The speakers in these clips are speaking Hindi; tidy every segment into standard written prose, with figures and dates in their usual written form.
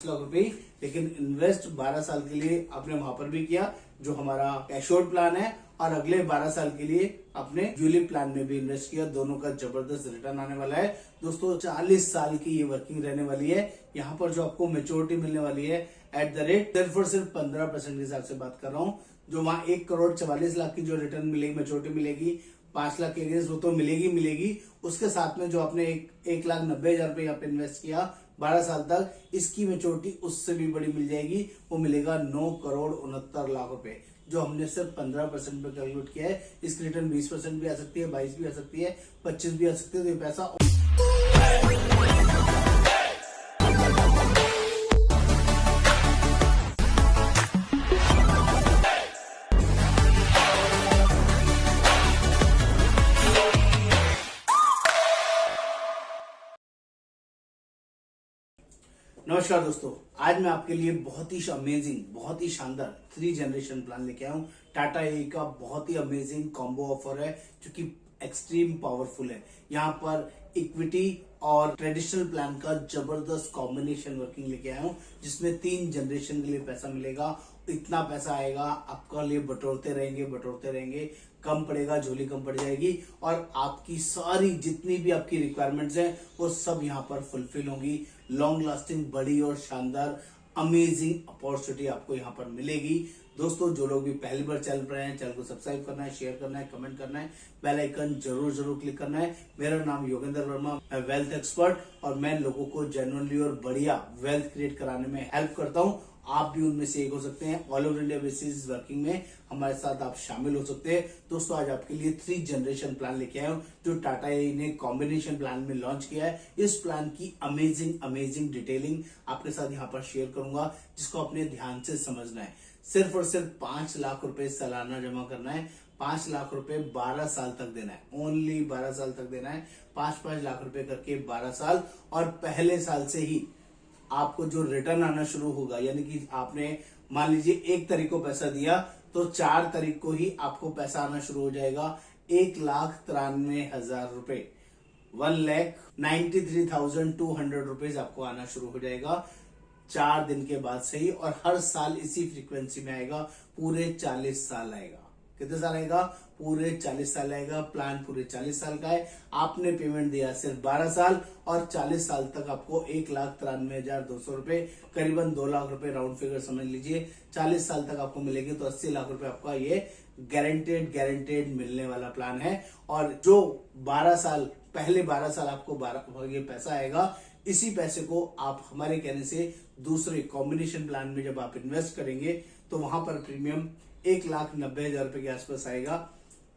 लाख रुपए, लेकिन इन्वेस्ट 12 साल के लिए आपने वहां पर भी किया जो हमारा एश्योर्ड प्लान है, और अगले 12 साल के लिए अपने यूलिप प्लान में भी इन्वेस्ट किया। दोनों का जबरदस्त रिटर्न आने वाला है दोस्तों। 40 साल की ये वर्किंग रहने वाली है। यहाँ पर जो आपको मेच्योरिटी मिलने वाली है एट द रेट सिर्फ और सिर्फ 15% के हिसाब से बात कर रहा हूँ। जो वहां 1,44,00,000 की जो रिटर्न मिलेगी, मेच्योरिटी मिलेगी 5 लाख के अगेंस्ट, वो तो मिलेगी। उसके साथ में जो आपने 1,90,000 रुपए यहाँ पे इन्वेस्ट किया 12 साल तक, इसकी मेच्योरिटी उससे भी बड़ी मिल जाएगी। वो मिलेगा 9,69,00,000 रुपए, जो हमने सिर्फ 15% पे कैलकुलेट किया है। इसकी रिटर्न 20% भी आ सकती है, 22 भी आ सकती है, 25 भी आ सकती है। तो ये पैसा नमस्कार दोस्तों, आज मैं आपके लिए बहुत ही अमेजिंग, बहुत ही शानदार 3 जनरेशन प्लान लेके आया हूँ। टाटा ए का बहुत ही अमेजिंग कॉम्बो ऑफर है जो कि एक्सट्रीम पावरफुल है। यहाँ पर इक्विटी और ट्रेडिशनल प्लान का जबरदस्त कॉम्बिनेशन वर्किंग लेके आया हूँ, जिसमें 3 जनरेशन के लिए पैसा मिलेगा। इतना पैसा आएगा आपका लिए बटोरते रहेंगे, कम पड़ेगा, झोली कम पड़ जाएगी, और आपकी सारी जितनी भी आपकी रिक्वायरमेंट्स हैं वो सब यहाँ पर फुलफिल होंगी। लॉन्ग लास्टिंग, बड़ी और शानदार अमेजिंग अपॉर्चुनिटी आपको यहाँ पर मिलेगी। दोस्तों, जो लोग भी पहली बार चैनल पर आए हैं, चैनल को सब्सक्राइब करना है, शेयर करना है, कमेंट करना है, बेल आइकन जरूर क्लिक करना है। मेरा नाम योगेंद्र वर्मा, मैं वेल्थ एक्सपर्ट, और मैं लोगों को जेन्युइनली और बढ़िया वेल्थ क्रिएट कराने में हेल्प करता हूँ। आप भी उनमें से एक हो सकते हैं। All over India basis working में हमारे साथ आप शामिल हो सकते हैं। दोस्तों, आज आपके लिए 3 जनरेशन प्लान लेके आया हूँ जो टाटा ए ने कॉम्बिनेशन प्लान में लॉन्च किया है। इस प्लान की अमेजिंग डिटेलिंग आपके साथ यहाँ पर शेयर करूंगा, जिसको अपने ध्यान से समझना है। सिर्फ और सिर्फ 5 लाख रुपए सालाना जमा करना है। 5 लाख रुपए 12 साल तक देना है, ओनली 12 साल तक देना है। 5 लाख रुपए करके 12 साल, और पहले साल से ही आपको जो रिटर्न आना शुरू होगा, यानी कि आपने मान लीजिए 1 तारीख को पैसा दिया तो 4 तारीख को ही आपको पैसा आना शुरू हो जाएगा। 1,93,000 रुपए, 1,93,200 रुपीज आपको आना शुरू हो जाएगा 4 दिन के बाद से ही, और हर साल इसी फ्रीक्वेंसी में आएगा। पूरे 40 साल आएगा। कितने साल आएगा? पूरे 40 साल आएगा। प्लान पूरे 40 साल का है। आपने पेमेंट दिया सिर्फ 12 साल, और 40 साल तक आपको 1,93,200 रुपए, करीबन 2 लाख रुपए राउंड फिगर समझ लीजिए। 40 साल तक आपको मिलेगी, तो 80 लाख रुपए आपका ये गारंटेड मिलने वाला प्लान है। और जो 12 साल, पहले 12 साल आपको ये पैसा आएगा, इसी पैसे को आप हमारे कहने से दूसरे कॉम्बिनेशन प्लान में जब आप इन्वेस्ट करेंगे तो वहां पर प्रीमियम 1,90,000 रुपए के आसपास आएगा,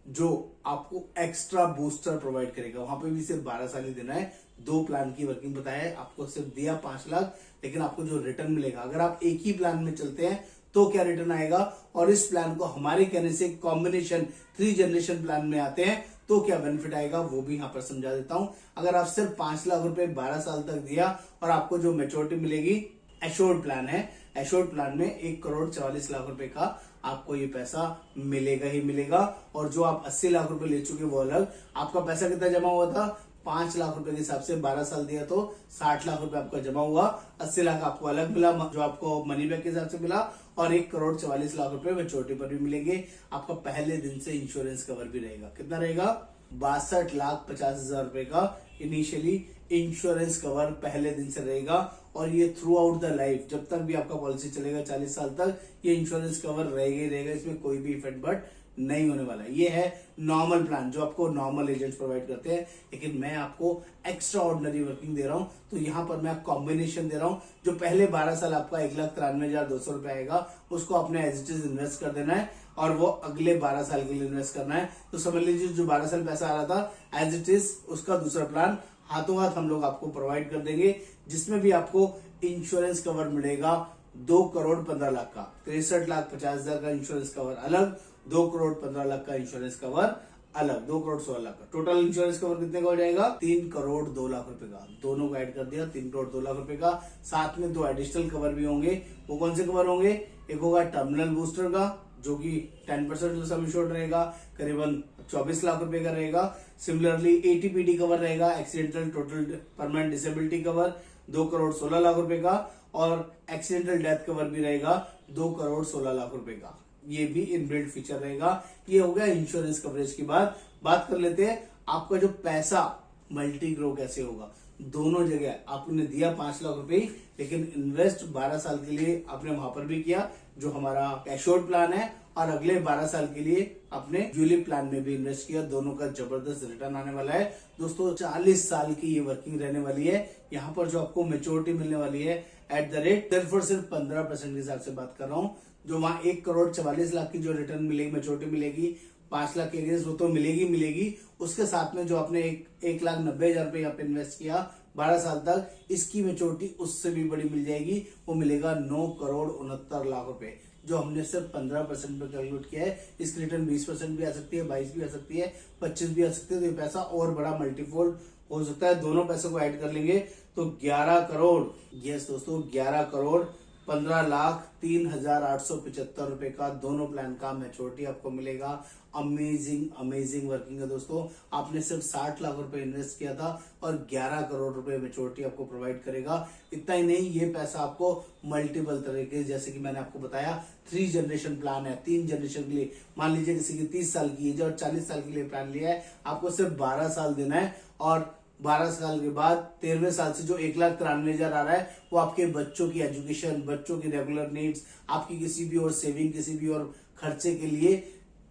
जो आपको एक्स्ट्रा बूस्टर प्रोवाइड करेगा। वहां पे भी सिर्फ 12 साल ही देना है। 2 प्लान की वर्किंग बताया है, आपको सिर्फ दिया 5 लाख, लेकिन आपको जो रिटर्न मिलेगा, अगर आप एक ही प्लान में चलते हैं तो क्या रिटर्न आएगा, और इस प्लान को हमारे कहने से कॉम्बिनेशन 3 जनरेशन प्लान में आते हैं तो क्या बेनिफिट आएगा, वो भी यहाँ पर समझा देता हूं। अगर आप सिर्फ 5 लाख रुपए 12 साल तक दिया, और आपको जो मेच्योरिटी मिलेगी, एश्योर्ड प्लान है, एश्योर्ड प्लान में 1,44,00,000 रुपए का आपको ये पैसा मिलेगा ही मिलेगा। और जो आप 80 लाख रुपए ले चुके वो अलग। आपका पैसा कितना जमा हुआ था? 5 लाख रुपए के हिसाब से 12 साल दिया तो 60 लाख रुपए आपका जमा हुआ। 80 लाख आपको अलग मिला, जो आपको मनी बैक के हिसाब से मिला, और 1,44,00,000 रुपए मेच्योरिटी पर भी मिलेंगे। आपका पहले दिन से इंश्योरेंस कवर भी रहेगा। कितना रहेगा? 62,50,000 रुपए का इनिशियली इंश्योरेंस कवर पहले दिन से रहेगा, और ये थ्रू आउट द लाइफ, जब तक भी आपका पॉलिसी चलेगा 40 साल तक, ये इंश्योरेंस कवर रहेगा ही रहेगा। इसमें कोई भी इफेक्ट बट नहीं होने वाला। ये है नॉर्मल प्लान जो आपको नॉर्मल एजेंट्स प्रोवाइड करते हैं, लेकिन मैं आपको एक्स्ट्रा ऑर्डिनरी वर्किंग दे रहा हूं। तो यहाँ पर मैं कॉम्बिनेशन दे रहा हूं। जो पहले 12 साल आपका 1,93,200 रुपए आएगा, उसको आपने एज इट इज इन्वेस्ट कर देना है, और वो अगले 12 साल के लिए इन्वेस्ट करना है। तो समझ लीजिए जो 12 साल पैसा आ रहा था एज इट इज, उसका दूसरा प्लान हाथों हाथ हम लोग आपको प्रोवाइड कर देंगे, जिसमें भी आपको इंश्योरेंस कवर मिलेगा 2,15,00,000 का। 63,50,000 का इंश्योरेंस कवर अलग, 2,15,00,000 का इंश्योरेंस कवर अलग, 2,16,00,000 का। टोटल इंश्योरेंस कवर कितने का हो जाएगा? 3,02,00,000 रुपए का। दोनों को ऐड कर दिया, 3,02,00,000 रुपए का। साथ में 2 एडिशनल कवर भी होंगे। वो कौन से कवर होंगे? एक होगा टर्मिनल बूस्टर का, जो कि 10% सम इंश्योर्ड रहेगा, करीबन 24 लाख रुपए का रहेगा। सिमिलरली एटीपीडी कवर रहेगा, accidental total permanent disability cover, 2,16,00,000 रुपए का, और एक्सीडेंटल डेथ कवर भी रहेगा 2,16,00,000 रुपए का। ये भी इनबिल्ट फीचर रहेगा। ये हो गया इंश्योरेंस कवरेज की बात कर लेते हैं आपका जो पैसा मल्टी ग्रो कैसे होगा। दोनों जगह आपने दिया 5 लाख रुपए, लेकिन इन्वेस्ट 12 साल के लिए आपने वहां पर भी किया जो हमारा कैशआउट प्लान है, और अगले 12 साल के लिए आपने यूलिप प्लान में भी इन्वेस्ट किया। दोनों का जबरदस्त रिटर्न आने वाला है दोस्तों। 40 साल की ये वर्किंग रहने वाली है। यहाँ पर जो आपको मेच्योरिटी मिलने वाली है एट द रेट सिर्फ 15% के हिसाब से बात कर रहा हूँ। जो वहां 1,44,00,000 की जो रिटर्न मिलेगी, मेच्योरिटी मिलेगी 5 लाख के अगेंस्ट, वो तो मिलेगी। उसके साथ में जो आपने 1,90,000 रुपए यहाँ पे इन्वेस्ट किया 12 साल तक, इसकी मेच्योरिटी उससे भी बड़ी मिल जाएगी। वो मिलेगा 9,69,00,000 रुपए, जो हमने सिर्फ 15% पे कैलकुलेट किया है। इसकी रिटर्न 20% भी आ सकती है, 22 भी आ सकती है, 25 भी आ सकती है। तो ये पैसा और बड़ा मल्टीफोल्ड हो सकता है। दोनों पैसों को ऐड कर लेंगे तो 11 करोड़, यस दोस्तों 11,15,03,875 रुपए का दोनों प्लान का मैच्योरिटी आपको मिलेगा। अमेजिंग वर्किंग है दोस्तों। आपने सिर्फ 60 लाख रुपए इन्वेस्ट किया था और 11 करोड़ रुपए मैच्योरिटी आपको प्रोवाइड करेगा। इतना ही नहीं, ये पैसा आपको मल्टीपल तरीके, जैसे कि मैंने आपको बताया 3 जनरेशन प्लान है, 3 जनरेशन के लिए। मान लीजिए किसी की 30 साल की एज और 40 साल के लिए प्लान लिया है, आपको सिर्फ 12 साल देना है, और 12 साल के बाद 13वें साल से जो 1,93,000 आ रहा है वो आपके बच्चों की एजुकेशन, बच्चों की रेगुलर नीड्स, आपकी किसी भी और सेविंग, किसी भी और खर्चे के लिए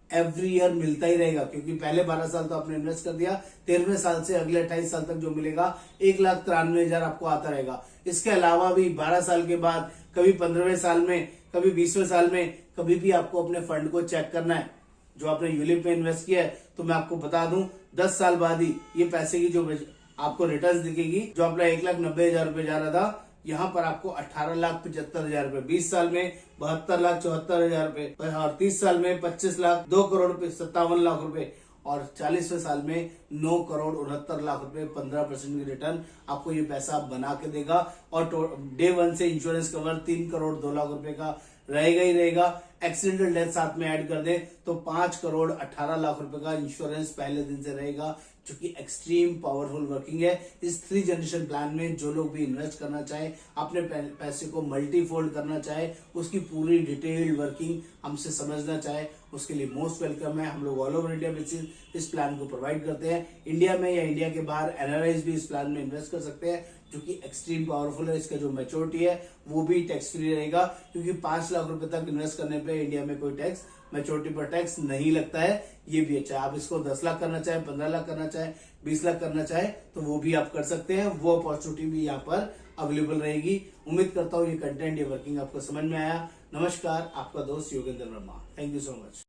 एवरी ईयर मिलता ही रहेगा। क्योंकि पहले 12 साल तो आपने इन्वेस्ट कर दिया, 13वें साल से अगले 28 साल तक जो मिलेगा 1,93,000 आपको आता रहेगा। इसके अलावा भी 12 साल के बाद कभी 15वें साल में, कभी 20वें साल में, कभी भी आपको अपने फंड को चेक करना है जो आपने यूलिप में इन्वेस्ट किया है, तो मैं आपको बता दूं 10 साल बाद ही ये पैसे की जो आपको रिटर्न दिखेगी, जो अपना 1,90,000 रुपए जा रहा था, यहाँ पर आपको 18,75,000 रुपए, 20 साल में 72,74,000 रुपए, और 30 साल में 25 लाख 2 करोड़ 57 लाख रुपए, और 40वें साल में 9,69,00,000 रुपए, 15% की रिटर्न आपको ये पैसा बना के देगा। और डे 1 से इंश्योरेंस कवर 3,02,00,000 रुपए का रहेगा ही रहेगा। एक्सीडेंटल डेथ साथ में ऐड कर दे तो 5,18,00,000 रुपए का इंश्योरेंस पहले दिन से रहेगा, जो कि एक्सट्रीम पावरफुल वर्किंग है। इस 3 जनरेशन प्लान में जो लोग भी इन्वेस्ट करना चाहे, अपने पैसे को मल्टीफोल्ड करना चाहे, उसकी पूरी डिटेल्ड वर्किंग हमसे समझना चाहे, उसके लिए मोस्ट वेलकम है। हम लोग ऑल ओवर इंडिया बेसिस इस प्लान को प्रोवाइड करते हैं। इंडिया में या इंडिया के बाहर एनआरआईज भी इस प्लान में इन्वेस्ट कर सकते हैं, जो कि एक्सट्रीम पावरफुल है। इसका जो मैच्योरिटी है वो भी टैक्स फ्री रहेगा, क्योंकि 5 लाख रुपए तक इन्वेस्ट करने पे इंडिया में कोई टैक्स, मैच्योरिटी पर टैक्स नहीं लगता है। ये भी अच्छा है। आप इसको 10 लाख करना चाहे, 15 लाख करना चाहे, 20 लाख करना चाहे, तो वो भी आप कर सकते हैं। वो अपॉर्चुनिटी भी यहाँ पर अवेलेबल रहेगी। उम्मीद करता हूँ ये कंटेंट, ये वर्किंग आपको समझ में आया। नमस्कार, आपका दोस्त Yogendra Verma. Thank you so much.